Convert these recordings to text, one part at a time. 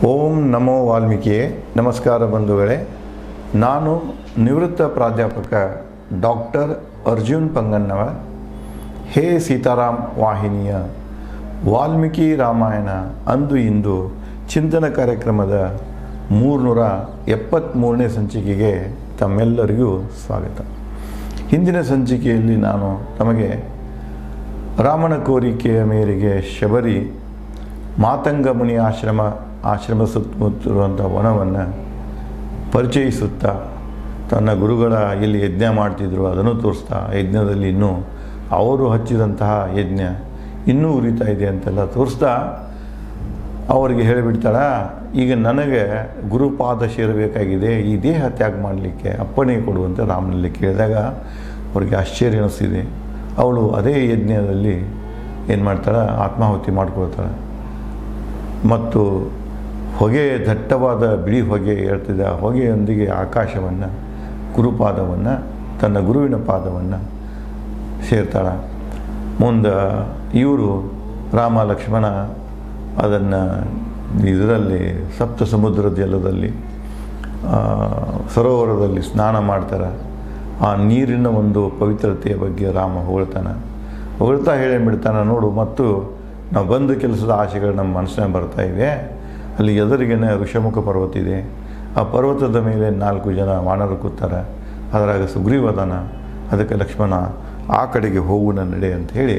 ಓಂ ನಮೋ ವಾಲ್ಮೀಕಿಯೇ. ನಮಸ್ಕಾರ ಬಂಧುಗಳೇ. ನಾನು ನಿವೃತ್ತ ಪ್ರಾಧ್ಯಾಪಕ ಡಾಕ್ಟರ್ ಅರ್ಜುನ್ ಪಂಗನ್ನವರ್. ಹೇ ಸೀತಾರಾಮ್ ವಾಹಿನಿಯ ವಾಲ್ಮೀಕಿ ರಾಮಾಯಣ ಅಂದು ಇಂದು ಚಿಂತನ ಕಾರ್ಯಕ್ರಮದ 373ನೇ ಸಂಚಿಕೆಗೆ ತಮ್ಮೆಲ್ಲರಿಗೂ ಸ್ವಾಗತ. ಹಿಂದಿನ ಸಂಚಿಕೆಯಲ್ಲಿ ನಾನು ತಮಗೆ ರಾಮನ ಕೋರಿಕೆಯ ಮೇರೆಗೆ ಶಬರಿ ಮಾತಂಗ ಮುನಿ ಆಶ್ರಮ ಸುತ್ತಮುತ್ತಿರುವಂಥ ವನವನ್ನು ಪರಿಚಯಿಸುತ್ತಾ ತನ್ನ ಗುರುಗಳ ಎಲ್ಲಿ ಯಜ್ಞ ಮಾಡ್ತಿದ್ರು ಅದನ್ನು ತೋರಿಸ್ತಾ, ಯಜ್ಞದಲ್ಲಿ ಇನ್ನೂ ಅವರು ಹಚ್ಚಿದಂತಹ ಯಜ್ಞ ಇನ್ನೂ ಉರಿತಾ ಇದೆ ಅಂತೆಲ್ಲ ತೋರಿಸ್ತಾ ಅವರಿಗೆ ಹೇಳಿಬಿಡ್ತಾಳ, ಈಗ ನನಗೆ ಗುರುಪಾದ ಸೇರಬೇಕಾಗಿದೆ, ಈ ದೇಹ ತ್ಯಾಗ ಮಾಡಲಿಕ್ಕೆ ಅಪ್ಪಣೆ ಕೊಡುವಂತೆ ರಾಮನಲ್ಲಿ ಕೇಳಿದಾಗ ಅವ್ರಿಗೆ ಆಶ್ಚರ್ಯ ಅನ್ನಿಸ್ತಿದೆ. ಅವಳು ಅದೇ ಯಜ್ಞದಲ್ಲಿ ಏನು ಮಾಡ್ತಾಳೆ, ಆತ್ಮಾಹುತಿ ಮಾಡ್ಕೊಳ್ತಾಳೆ. ಮತ್ತು ಹೊಗೆ, ದಟ್ಟವಾದ ಬಿಳಿ ಹೊಗೆ ಹೇಳ್ತಿದ್ದ ಹೊಗೆಯೊಂದಿಗೆ ಆಕಾಶವನ್ನು, ಗುರುಪಾದವನ್ನು, ತನ್ನ ಗುರುವಿನ ಪಾದವನ್ನು ಸೇರ್ತಾಳೆ. ಮುಂದೆ ಇವರು ರಾಮ ಲಕ್ಷ್ಮಣ ಅದನ್ನು ಇದರಲ್ಲಿ ಸಪ್ತ ಸಮುದ್ರ ಜಲದಲ್ಲಿ ಸರೋವರದಲ್ಲಿ ಸ್ನಾನ ಮಾಡ್ತಾರೆ. ಆ ನೀರಿನ ಒಂದು ಪವಿತ್ರತೆಯ ಬಗ್ಗೆ ರಾಮ ಹೊಗಳ್ತಾ ಹೇಳಿಬಿಡ್ತಾನೆ, ನೋಡು ಮತ್ತು ನಾವು ಬಂದ ಕೆಲಸದ ಆಸೆಗಳು ನಮ್ಮ ಮನಸ್ಸಿನಾಗ ಬರ್ತಾ ಇವೆ. ಅಲ್ಲಿ ಎದುರಿಗೇನೆ ಋಷಮುಖ ಪರ್ವತ ಇದೆ. ಆ ಪರ್ವತದ ಮೇಲೆ 4 ಜನ ವಾನರರು ಕೂತಾರೆ. ಅದರಾಗ ಸುಗ್ರೀವದನ. ಅದಕ್ಕೆ ಲಕ್ಷ್ಮಣ ಆ ಕಡೆಗೆ ಹೋಗುವ ನಡೆ ಅಂತ ಹೇಳಿ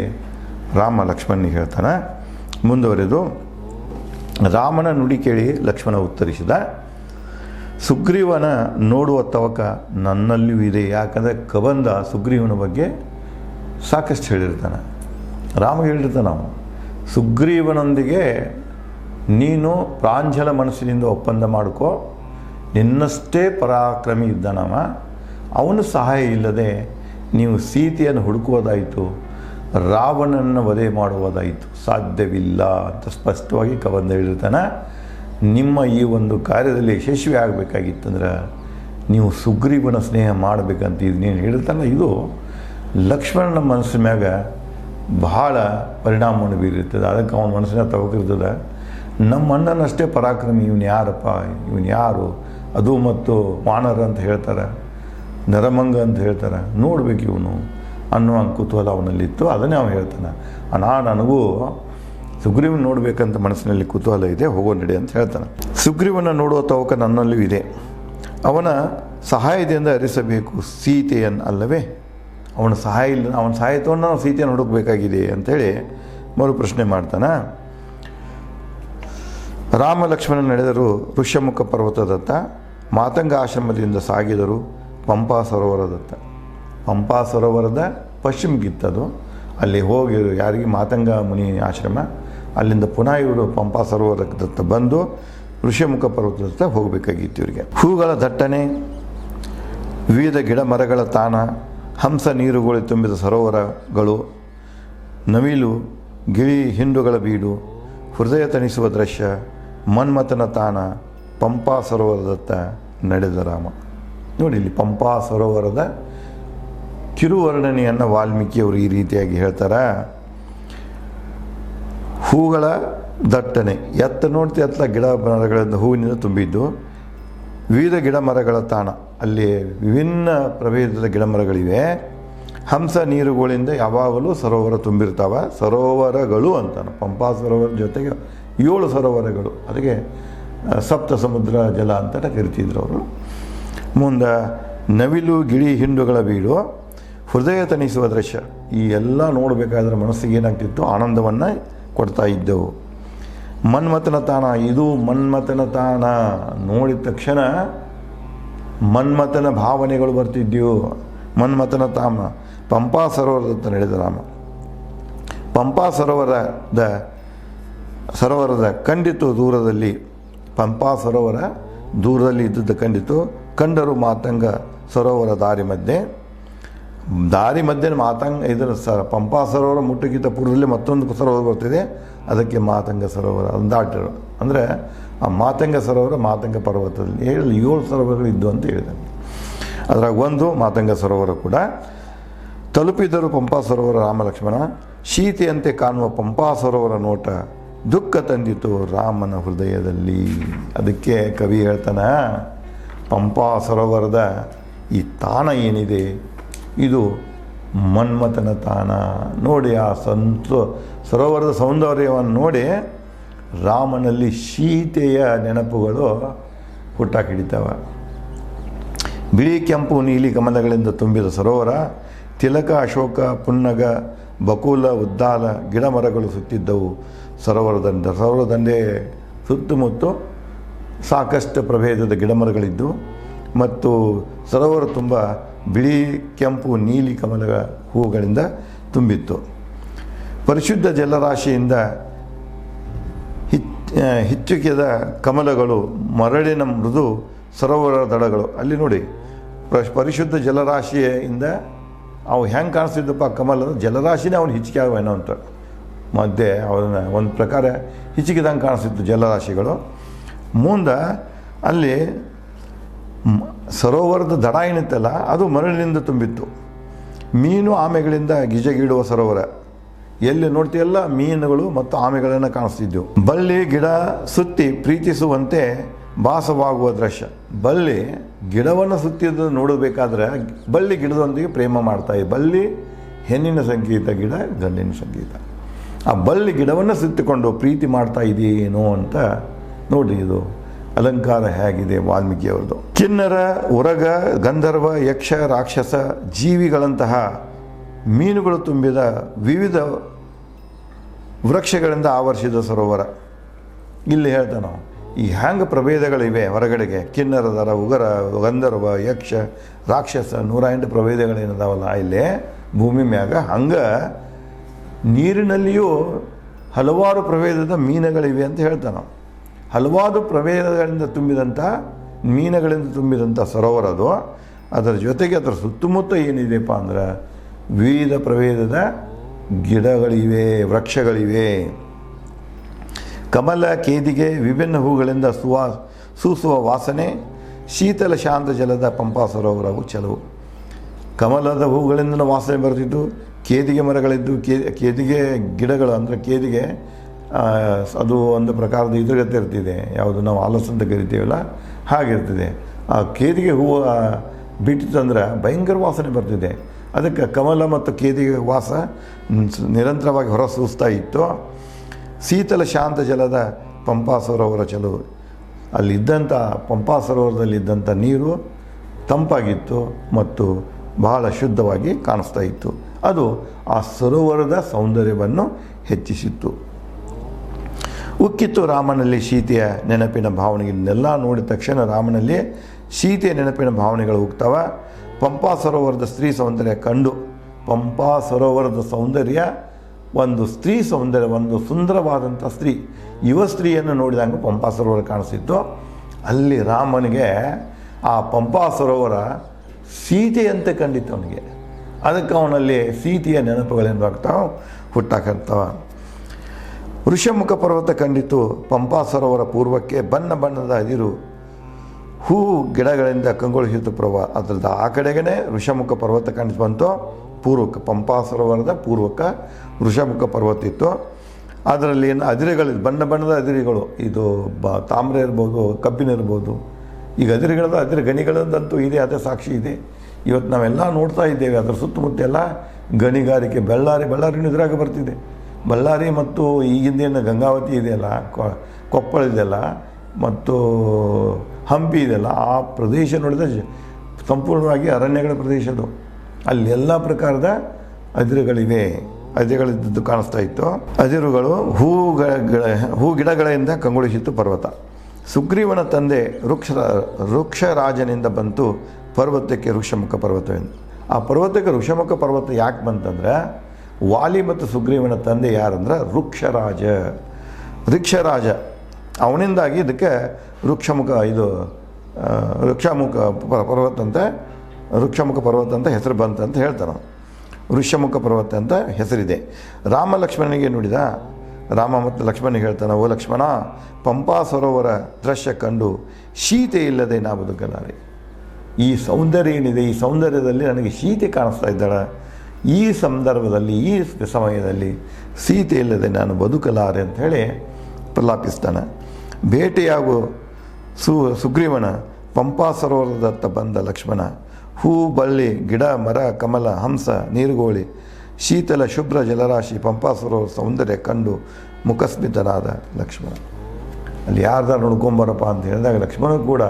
ರಾಮ ಲಕ್ಷ್ಮಣನಿಗೆ ಹೇಳ್ತಾನೆ. ಮುಂದುವರೆದು ರಾಮನ ನುಡಿ ಕೇಳಿ ಲಕ್ಷ್ಮಣ ಉತ್ತರಿಸಿದ, ಸುಗ್ರೀವನ ನೋಡುವ ತವಕ ನನ್ನಲ್ಲಿಯೂ ಇದೆ. ಯಾಕಂದರೆ ಕಬಂದ ಸುಗ್ರೀವನ ಬಗ್ಗೆ ಸಾಕಷ್ಟು ಹೇಳಿರ್ತಾನೆ. ರಾಮ ಹೇಳಿರ್ತಾನೆ, ನಾವು ಸುಗ್ರೀವನೊಂದಿಗೆ ನೀನು ಪ್ರಾಂಜಲ ಮನಸ್ಸಿನಿಂದ ಒಪ್ಪಂದ ಮಾಡ್ಕೋ, ನಿನ್ನಷ್ಟೇ ಪರಾಕ್ರಮಿ ಇದ್ದಾನವ, ಅವನ ಸಹಾಯ ಇಲ್ಲದೆ ನೀವು ಸೀತೆಯನ್ನು ಹುಡುಕುವುದಾಯಿತು, ರಾವಣನನ್ನು ವಧೆ ಮಾಡುವುದಾಯಿತು ಸಾಧ್ಯವಿಲ್ಲ ಅಂತ ಸ್ಪಷ್ಟವಾಗಿ ಕಬಂದ ಹೇಳಿರ್ತಾನೆ. ನಿಮ್ಮ ಈ ಒಂದು ಕಾರ್ಯದಲ್ಲಿ ಯಶಸ್ವಿ ಆಗಬೇಕಾಗಿತ್ತಂದ್ರೆ ನೀವು ಸುಗ್ರೀವನ ಸ್ನೇಹ ಮಾಡಬೇಕಂತ ಇದು ನೀನು ಹೇಳ್ತಾನೆ. ಇದು ಲಕ್ಷ್ಮಣನ ಮನಸ್ಸಿನ ಮ್ಯಾಗ ಬಹಳ ಪರಿಣಾಮವನ್ನು ಬೀರಿರ್ತದೆ. ಅದಕ್ಕೆ ಅವನ ಮನಸ್ಸಿನ ತವಕಿರ್ತದೆ, ನಮ್ಮ ಅಣ್ಣನಷ್ಟೇ ಪರಾಕ್ರಮಿ, ಇವನು ಯಾರಪ್ಪ, ಇವನು ಯಾರು, ಅದು ಮತ್ತು ವಾನರ ಅಂತ ಹೇಳ್ತಾರೆ, ನರಮಂಗ ಅಂತ ಹೇಳ್ತಾರೆ, ನೋಡ್ಬೇಕು ಇವನು ಅನ್ನುವ ಕುತೂಹಲ ಅವನಲ್ಲಿತ್ತು. ಅದನ್ನೇ ಅವನು ಹೇಳ್ತಾನೆ, ನನಗೂ ಸುಗ್ರೀವನ ನೋಡಬೇಕಂತ ಮನಸ್ಸಿನಲ್ಲಿ ಕುತೂಹಲ ಇದೆ, ಹೋಗೋ ನಡೆ ಅಂತ ಹೇಳ್ತಾನೆ. ಸುಗ್ರೀವನ ನೋಡುವ ತವಕ ನನ್ನಲ್ಲೂ ಇದೆ, ಅವನ ಸಹಾಯದಿಂದ ಅರಿಸಬೇಕು ಸೀತೆಯನ್ನು ಅಲ್ಲವೇ, ಅವನ ಸಹಾಯ ಇಲ್ಲ, ಅವನ ಸಹಾಯ ತಗೊಂಡು ನಾವು ಸೀತೆಯನ್ನು ಹುಡುಕಬೇಕಾಗಿದೆ ಅಂಥೇಳಿ ಮರು ಪ್ರಶ್ನೆ ಮಾಡ್ತಾನೆ. ರಾಮ ಲಕ್ಷ್ಮಣ ನಡೆದರು ಋಷ್ಯಮುಖ ಪರ್ವತದತ್ತ, ಮಾತಂಗ ಆಶ್ರಮದಿಂದ ಸಾಗಿದರು ಪಂಪಾ ಸರೋವರದತ್ತ. ಪಂಪಾ ಸರೋವರದ ಪಶ್ಚಿಮಕ್ಕಿತ್ತದು. ಅಲ್ಲಿ ಹೋಗಿ ಯಾರಿಗೆ ಮಾತಂಗ ಮುನಿ ಆಶ್ರಮ, ಅಲ್ಲಿಂದ ಪುನಃ ಇವರು ಪಂಪಾ ಸರೋವರದತ್ತ ಬಂದು ಋಷ್ಯಮುಖ ಪರ್ವತದತ್ತ ಹೋಗಬೇಕಾಗಿತ್ತು ಇವರಿಗೆ. ಹೂಗಳ ದಟ್ಟಣೆ, ವಿವಿಧ ಗಿಡ ಮರಗಳ ತಾಣ, ಹಂಸ ನೀರುಗಳು ತುಂಬಿದ ಸರೋವರಗಳು, ನವಿಲು ಗಿಳಿ ಹಿಂಡುಗಳ ಬೀಡು, ಹೃದಯ ತಣಿಸುವ ದೃಶ್ಯ, ಮನ್ಮಥನ ತಾಣ, ಪಂಪಾ ಸರೋವರದತ್ತ ನಡೆದ ರಾಮ. ನೋಡಿ, ಇಲ್ಲಿ ಪಂಪಾ ಸರೋವರದ ಕಿರುವರ್ಣನೆಯನ್ನು ವಾಲ್ಮೀಕಿಯವರು ಈ ರೀತಿಯಾಗಿ ಹೇಳ್ತಾರೆ. ಹೂಗಳ ದಟ್ಟಣೆ, ನೋಡ್ತಿ ಎತ್ತ ಗಿಡ ಮರಗಳಿಂದ ಹೂವಿನಿಂದ ತುಂಬಿದ್ದು, ವಿವಿಧ ಗಿಡ ಮರಗಳ ತಾಣ, ಅಲ್ಲಿ ವಿಭಿನ್ನ ಪ್ರಭೇದದ ಗಿಡ ಮರಗಳಿವೆ. ಹಂಸ ನೀರುಗಳಿಂದ ಯಾವಾಗಲೂ ಸರೋವರ ತುಂಬಿರ್ತಾವೆ. ಸರೋವರಗಳು ಅಂತಾನೆ, ಪಂಪಾ ಸರೋವರ ಜೊತೆಗೆ 7 ಸರೋವರಗಳು, ಅದಕ್ಕೆ ಸಪ್ತ ಸಮುದ್ರ ಜಲ ಅಂತ ಕರಿತಿದ್ರು ಅವರು. ಮುಂದೆ ನವಿಲು ಗಿಳಿ ಹಿಂಡುಗಳ ಬೀಡು, ಹೃದಯ ತಣಿಸುವ ದೃಶ್ಯ, ಈ ಎಲ್ಲ ನೋಡಬೇಕಾದ್ರೆ ಮನಸ್ಸಿಗೆ ಏನಾಗ್ತಿತ್ತು, ಆನಂದವನ್ನು ಕೊಡ್ತಾ ಇದ್ದವು. ಮನ್ಮಥನ ತಾಣ, ಇದು ಮನ್ಮಥನ ತಾಣ, ನೋಡಿದ ತಕ್ಷಣ ಮನ್ಮಥನ ಭಾವನೆಗಳು ಬರ್ತಿದ್ದವು. ಮನ್ಮಥನ ತಾಣ, ಪಂಪಾ ಸರೋವರದತ್ತ ನಡೆದ ರಾಮ. ಪಂಪಾ ಸರೋವರದ ಕಂಡಿತು ದೂರದಲ್ಲಿ, ಪಂಪಾ ಸರೋವರ ದೂರದಲ್ಲಿ ಇದ್ದದ್ದು ಕಂಡಿತು. ಕಂಡರು ಮಾತಂಗ ಸರೋವರ ದಾರಿ ಮಧ್ಯೆ ಮಾತಂಗ, ಇದರ ಪಂಪಾ ಸರೋವರ ಮುಟ್ಟಕ್ಕಿಂತ ಪೂರ್ವದಲ್ಲಿ ಮತ್ತೊಂದು ಸರೋವರ ಬರ್ತಿದೆ, ಅದಕ್ಕೆ ಮಾತಂಗ ಸರೋವರ ಅದನ್ನು ದಾಟರು. ಅಂದರೆ ಆ ಮಾತಂಗ ಸರೋವರ ಮಾತಂಗ ಪರ್ವತದಲ್ಲಿ 7 ಸರೋವರಗಳು ಇದ್ದು ಅಂತ ಹೇಳಿದೆ. ಅದರಾಗ ಒಂದು ಮಾತಂಗ ಸರೋವರ ಕೂಡ. ತಲುಪಿದರು ಪಂಪಾ ಸರೋವರ ರಾಮ ಲಕ್ಷ್ಮಣ, ಶೀತೆಯಂತೆ ಕಾಣುವ ಪಂಪಾ ಸರೋವರ ನೋಟ ದುಃಖ ತಂದಿತು ರಾಮನ ಹೃದಯದಲ್ಲಿ. ಅದಕ್ಕೆ ಕವಿ ಹೇಳ್ತಾನೆ, ಪಂಪಾ ಸರೋವರದ ಈ ತಾಣ ಏನಿದೆ ಇದು ಮನ್ಮಥನ ತಾಣ. ನೋಡಿ ಆ ಸರೋವರದ ಸೌಂದರ್ಯವನ್ನು ನೋಡಿ ರಾಮನಲ್ಲಿ ಸೀತೆಯ ನೆನಪುಗಳು ಹುಟ್ಟಾಕಿಡಿತವೆ. ಬಿಳಿ ಕೆಂಪು ನೀಲಿ ಕಮಲಗಳಿಂದ ತುಂಬಿದ ಸರೋವರ, ತಿಲಕ ಅಶೋಕ ಪುನ್ನಗ ಬಕುಲ ಉದ್ದಾಲ ಗಿಡ ಮರಗಳು ಸುತ್ತಿದ್ದವು. ಸರೋವರದಂಡೆ ಸುತ್ತಮುತ್ತ ಸಾಕಷ್ಟು ಪ್ರಭೇದದ ಗಿಡಮರಗಳಿದ್ದು ಮತ್ತು ಸರೋವರ ತುಂಬ ಬಿಳಿ ಕೆಂಪು ನೀಲಿ ಕಮಲಗಳ ಹೂಗಳಿಂದ ತುಂಬಿತ್ತು. ಪರಿಶುದ್ಧ ಜಲರಾಶಿಯಿಂದ ಹಿಚ್ಚುಕಿದ ಕಮಲಗಳು, ಮರಳಿನ ಮೃದು ಸರೋವರ ದಡಗಳು. ಅಲ್ಲಿ ನೋಡಿ ಪರಿಶುದ್ಧ ಜಲರಾಶಿಯಿಂದ ಅವು ಹೆಂಗೆ ಕಾಣಿಸ್ತಿದ್ದಪ್ಪ ಕಮಲ, ಜಲರಾಶಿನೇ ಅವ್ನು ಹಿಚ್ಚಿಕೆ ಆಗವೇನೋ ಅಂತ ಮಧ್ಯೆ ಅವನ್ನ ಒಂದು ಪ್ರಕಾರ ಹಿಚ್ಚಿಕಿದಂಗೆ ಕಾಣಿಸ್ತಿತ್ತು ಜಲರಾಶಿಗಳು. ಮುಂದೆ ಅಲ್ಲಿ ಸರೋವರದ ದಡ ಏನಿತ್ತಲ್ಲ ಅದು ಮರಳಿನಿಂದ ತುಂಬಿತ್ತು. ಮೀನು ಆಮೆಗಳಿಂದ ಗಿಜಗಿಡುವ ಸರೋವರ, ಎಲ್ಲಿ ನೋಡ್ತೀಯಲ್ಲ ಮೀನುಗಳು ಮತ್ತು ಆಮೆಗಳನ್ನು ಕಾಣಿಸ್ತಿದ್ದವು. ಬಳ್ಳಿ ಗಿಡ ಸುತ್ತಿ ಪ್ರೀತಿಸುವಂತೆ ಭಾಸವಾಗುವ ದೃಶ್ಯ. ಬಳ್ಳಿ ಗಿಡವನ್ನು ಸುತ್ತಿದ್ದು ನೋಡಬೇಕಾದ್ರೆ ಬಳ್ಳಿ ಗಿಡದೊಂದಿಗೆ ಪ್ರೇಮ ಮಾಡ್ತಾಯಿದೆ. ಬಳ್ಳಿ ಹೆಣ್ಣಿನ ಸಂಗೀತ, ಗಿಡ ಗಂಡಿನ ಸಂಗೀತ. ಆ ಬಳ್ಳಿ ಗಿಡವನ್ನು ಸುತ್ತಿಕೊಂಡು ಪ್ರೀತಿ ಮಾಡ್ತಾ ಇದೆಯೇನೋ ಅಂತ ನೋಡಿ, ಇದು ಅಲಂಕಾರ ಹೇಗಿದೆ ವಾಲ್ಮೀಕಿಯವ್ರದ್ದು. ಕಿನ್ನರ, ಉರಗ, ಗಂಧರ್ವ, ಯಕ್ಷ, ರಾಕ್ಷಸ, ಜೀವಿಗಳಂತಹ ಮೀನುಗಳು ತುಂಬಿದ ವಿವಿಧ ವೃಕ್ಷಗಳಿಂದ ಆವರಿಸಿದ ಸರೋವರ. ಇಲ್ಲಿ ಹೇಳ್ತಾನೆ ಈ ಹ್ಯಾಂಗ ಪ್ರಭೇದಗಳಿವೆ ಹೊರಗಡೆಗೆ. ಕಿನ್ನರದರ, ಉಗರ, ಗಂಧರ್ವ, ಯಕ್ಷ, ರಾಕ್ಷಸ, 108 ಪ್ರಭೇದಗಳೇನದಾವಲ್ಲ ಇಲ್ಲಿ ಭೂಮಿ ಮ್ಯಾಗ, ಹಂಗೆ ನೀರಿನಲ್ಲಿಯೂ ಹಲವಾರು ಪ್ರಭೇದದ ಮೀನುಗಳಿವೆ ಅಂತ ಹೇಳ್ತಾನೆ. ಹಲವಾರು ಪ್ರಭೇದಗಳಿಂದ ತುಂಬಿದಂಥ ಮೀನುಗಳಿಂದ ತುಂಬಿದಂಥ ಸರೋವರ ಅದು. ಅದರ ಜೊತೆಗೆ ಅದರ ಸುತ್ತಮುತ್ತ ಏನಿದೆಯಪ್ಪ ಅಂದ್ರೆ ವಿವಿಧ ಪ್ರಭೇದದ ಗಿಡಗಳಿವೆ, ವೃಕ್ಷಗಳಿವೆ. ಕಮಲ, ಕೇದಿಗೆ, ವಿಭಿನ್ನ ಹೂಗಳಿಂದ ಸೂಸುವ ವಾಸನೆ, ಶೀತಲ ಶಾಂತ ಜಲದ ಪಂಪಾ ಸರೋವರವು ಚಲವು. ಕಮಲದ ಹೂಗಳಿಂದ ವಾಸನೆ ಬರ್ತಿದ್ದು, ಕೇದಿಗೆ ಮರಗಳಿದ್ದು, ಕೇದಿಗೆ ಗಿಡಗಳು ಅಂದರೆ ಕೇದಿಗೆ ಅದು ಒಂದು ಪ್ರಕಾರದ ಇದ್ರಗತ್ತೆ ಇರ್ತಿದೆ, ಯಾವುದು ನಾವು ಆಲಸ್ ಅಂತ ಕರಿತೀವಲ್ಲ ಹಾಗಿರ್ತದೆ. ಆ ಕೇದಿಗೆ ಹೂವು ಬಿಟ್ಟಿತ್ತಂದ್ರೆ ಭಯಂಕರ ವಾಸನೆ ಬರ್ತಿದೆ. ಅದಕ್ಕೆ ಕಮಲ ಮತ್ತು ಕೇದಿಗೆ ವಾಸ ನಿರಂತರವಾಗಿ ಹೊರ ಸೂಸ್ತಾ ಇತ್ತು. ಶೀತಲ ಶಾಂತ ಜಲದ ಪಂಪಾ ಸರೋವರ ಚಲವು. ಅಲ್ಲಿದ್ದಂಥ ಪಂಪಾ ಸರೋವರದಲ್ಲಿದ್ದಂಥ ನೀರು ತಂಪಾಗಿತ್ತು ಮತ್ತು ಬಹಳ ಶುದ್ಧವಾಗಿ ಕಾಣಿಸ್ತಾ ಇತ್ತು. ಅದು ಆ ಸರೋವರದ ಸೌಂದರ್ಯವನ್ನು ಹೆಚ್ಚಿಸಿತ್ತು. ಉಕ್ಕಿತ್ತು ರಾಮನಲ್ಲಿ ಸೀತೆಯ ನೆನಪಿನ ಭಾವನೆಗಳನ್ನೆಲ್ಲ ನೋಡಿದ ತಕ್ಷಣ ರಾಮನಲ್ಲಿ ಸೀತೆಯ ನೆನಪಿನ ಭಾವನೆಗಳು ಹೋಗ್ತವೆ. ಪಂಪಾ ಸರೋವರದ ಸ್ತ್ರೀ ಸೌಂದರ್ಯ ಕಂಡು, ಪಂಪಾ ಸರೋವರದ ಸೌಂದರ್ಯ ಒಂದು ಸ್ತ್ರೀ ಸೌಂದರ್ಯ, ಒಂದು ಸುಂದರವಾದಂಥ ಸ್ತ್ರೀ, ಯುವ ಸ್ತ್ರೀಯನ್ನು ನೋಡಿದಂಗೆ ಪಂಪಾ ಸರೋವರ ಕಾಣಿಸ್ತಿತ್ತು. ಅಲ್ಲಿ ರಾಮನಿಗೆ ಆ ಪಂಪಾ ಸರೋವರ ಸೀತೆಯಂತೆ ಕಂಡಿತ್ತು ಅವನಿಗೆ. ಅದಕ್ಕೆ ಅವನಲ್ಲಿ ಸೀತೆಯ ನೆನಪುಗಳೇನು ಆಗ್ತಾವೆ, ಹುಟ್ಟಾಕರ್ತಾವ. ಋಷಮುಖ ಪರ್ವತ ಕಂಡಿತು. ಪಂಪಾ ಸರೋವರ ಪೂರ್ವಕ್ಕೆ ಬಣ್ಣ ಬಣ್ಣದ ಅದಿರು ಹೂ ಗಿಡಗಳಿಂದ ಕಂಗೊಳಿಸಿತು ಪ್ರವಾಹ. ಅದ್ರದ್ದು ಆ ಕಡೆಗೇ ಋಷಮುಖ ಪರ್ವತ ಕಾಣಿಸಿ ಬಂತು. ಪೂರ್ವಕ್ಕೆ ಪಂಪಾ ಸರೋವರದ ಪೂರ್ವಕ್ಕೆ ಋಷಮುಖ ಪರ್ವತ ಇತ್ತು. ಅದರಲ್ಲಿ ಏನು ಅದಿರುಗಳಿದ್ದು, ಬಣ್ಣ ಬಣ್ಣದ ಅದಿರುಗಳು, ಇದು ತಾಮ್ರ ಇರ್ಬೋದು, ಕಬ್ಬಿನ ಇರ್ಬೋದು. ಈಗ ಅದಿರು ಗಣಿಗಳದಂತೂ ಇದೆ, ಅದೇ ಸಾಕ್ಷಿ ಇದೆ. ಇವತ್ತು ನಾವೆಲ್ಲ ನೋಡ್ತಾ ಇದ್ದೇವೆ. ಅದರ ಸುತ್ತಮುತ್ತ ಎಲ್ಲ ಗಣಿಗಾರಿಕೆ. ಬಳ್ಳಾರಿನೂ ಇದ್ರಾಗ ಬರ್ತಿದೆ. ಬಳ್ಳಾರಿ ಮತ್ತು ಈಗಿಂದೇನು ಗಂಗಾವತಿ ಇದೆಯಲ್ಲ, ಕೊಪ್ಪಳ ಇದೆಯಲ್ಲ ಮತ್ತು ಹಂಪಿ ಇದೆಯಲ್ಲ, ಆ ಪ್ರದೇಶ ನೋಡಿದ್ರೆ ಸಂಪೂರ್ಣವಾಗಿ ಅರಣ್ಯಗಳ ಪ್ರದೇಶದು. ಅಲ್ಲಿ ಪ್ರಕಾರದ ಅದಿರುಗಳಿವೆ. ಅದಿರುಗಳಿದ್ದು ಕಾಣಿಸ್ತಾ ಇತ್ತು. ಅದಿರುಗಳು ಹೂ ಗಿಡಗಳಿಂದ ಕಂಗೊಳಿಸಿತ್ತು ಪರ್ವತ. ಸುಗ್ರೀವನ ತಂದೆ ವೃಕ್ಷರಾಜನಿಂದ ಬಂತು ಪರ್ವತಕ್ಕೆ ಋಷಮುಖ ಪರ್ವತವೆಂದು. ಆ ಪರ್ವತಕ್ಕೆ ಋಷಮುಖ ಪರ್ವತ ಯಾಕೆ ಬಂತಂದ್ರೆ, ವಾಲಿ ಮತ್ತು ಸುಗ್ರೀವನ ತಂದೆ ಯಾರಂದ್ರೆ ಋಕ್ಷರಾಜ. ಅವನಿಂದಾಗಿ ಇದಕ್ಕೆ ಋಕ್ಷಮುಖ ಪರ್ವತ ಅಂತ ಹೆಸರು ಬಂತಂತ ಹೇಳ್ತಾನೆ. ಋಷಮುಖ ಪರ್ವತ ಅಂತ ಹೆಸರಿದೆ. ರಾಮ ಲಕ್ಷ್ಮಣನಿಗೆ ನುಡಿದ. ರಾಮ ಮತ್ತು ಲಕ್ಷ್ಮಣನಿಗೆ ಹೇಳ್ತಾನೆ, ಓ ಲಕ್ಷ್ಮಣ, ಪಂಪಾ ಸರೋವರ ದೃಶ್ಯ ಕಂಡು ಸೀತೆ ಇಲ್ಲದೆ ನಾ ಬದುಕಲಾರೆ. ಈ ಸೌಂದರ್ಯ ಏನಿದೆ, ಈ ಸೌಂದರ್ಯದಲ್ಲಿ ನನಗೆ ಸೀತೆ ಕಾಣಿಸ್ತಾ ಇದ್ದಾಳೆ. ಈ ಸಂದರ್ಭದಲ್ಲಿ ಈ ಸಮಯದಲ್ಲಿ ಸೀತೆ ಇಲ್ಲದೆ ನಾನು ಬದುಕಲಾರೆ ಅಂಥೇಳಿ ಪ್ರಲಾಪಿಸ್ತಾನೆ. ಭೇಟಿಯಾಗೋ ಸುಗ್ರೀವನ ಪಂಪಾ ಸರೋವರದತ್ತ ಬಂದ ಲಕ್ಷ್ಮಣ, ಹೂ ಬಳ್ಳಿ ಗಿಡ ಮರ ಕಮಲ ಹಂಸ ನೀರುಗೋಳಿ ಶೀತಲ ಶುಭ್ರ ಜಲರಾಶಿ ಪಂಪಾ ಸರೋವರ ಸೌಂದರ್ಯ ಕಂಡು ಮುಖಸ್ಮಿತನಾದ ಲಕ್ಷ್ಮಣ. ಅಲ್ಲಿ ಯಾರ್ದಾರು ನೋಡ್ಕೊಂಬರಪ್ಪ ಅಂತ ಹೇಳಿದಾಗ ಲಕ್ಷ್ಮಣ ಕೂಡ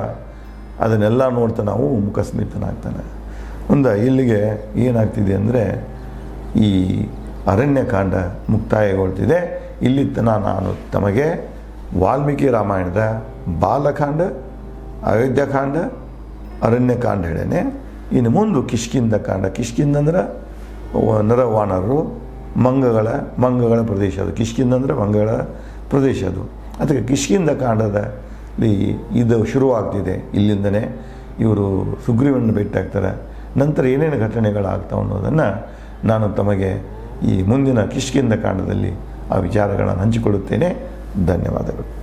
ಅದನ್ನೆಲ್ಲ ನೋಡ್ತಾ ನಾವು ಮುಖಸ್ಮಿತನಾಗ್ತಾನೆ. ಮುಂದೆ ಇಲ್ಲಿಗೆ ಏನಾಗ್ತಿದೆ ಅಂದರೆ ಈ ಅರಣ್ಯಕಾಂಡ ಮುಕ್ತಾಯಗೊಳ್ತಿದೆ. ಇಲ್ಲಿ ತನಕ ನಾನು ತಮಗೆ ವಾಲ್ಮೀಕಿ ರಾಮಾಯಣದ ಬಾಲಕಾಂಡ, ಅಯೋಧ್ಯಕಾಂಡ, ಅರಣ್ಯಕಾಂಡ ಹೇಳೇನೆ. ಇನ್ನು ಮುಂದೆ ಕಿಷ್ಕಿಂಧ ಕಾಂಡ. ಕಿಷ್ಕಿಂಧ ಅಂದ್ರೆ ನರವಾನರರು ಮಂಗಗಳ ಪ್ರದೇಶ ಅದು. ಕಿಷ್ಕಿಂಧ ಅಂದರೆ ಮಂಗಗಳ ಪ್ರದೇಶ ಅದು. ಅದಕ್ಕೆ ಕಿಷ್ಕಿಂಧ ಕಾಂಡದಲ್ಲಿ ಇದು ಶುರುವಾಗ್ತಿದೆ. ಇಲ್ಲಿಂದನೇ ಇವರು ಸುಗ್ರೀವನ ಭೇಟಿಯಾಗ್ತಾರೆ. ನಂತರ ಏನೇನು ಘಟನೆಗಳಾಗ್ತಾವೆ ಅನ್ನೋದನ್ನು ನಾನು ತಮಗೆ ಈ ಮುಂದಿನ ಕಿಷ್ಕಿಂಧ ಕಾಂಡದಲ್ಲಿ ಆ ವಿಚಾರಗಳನ್ನು ಹಂಚಿಕೊಳ್ಳುತ್ತೇನೆ. ಧನ್ಯವಾದಗಳು.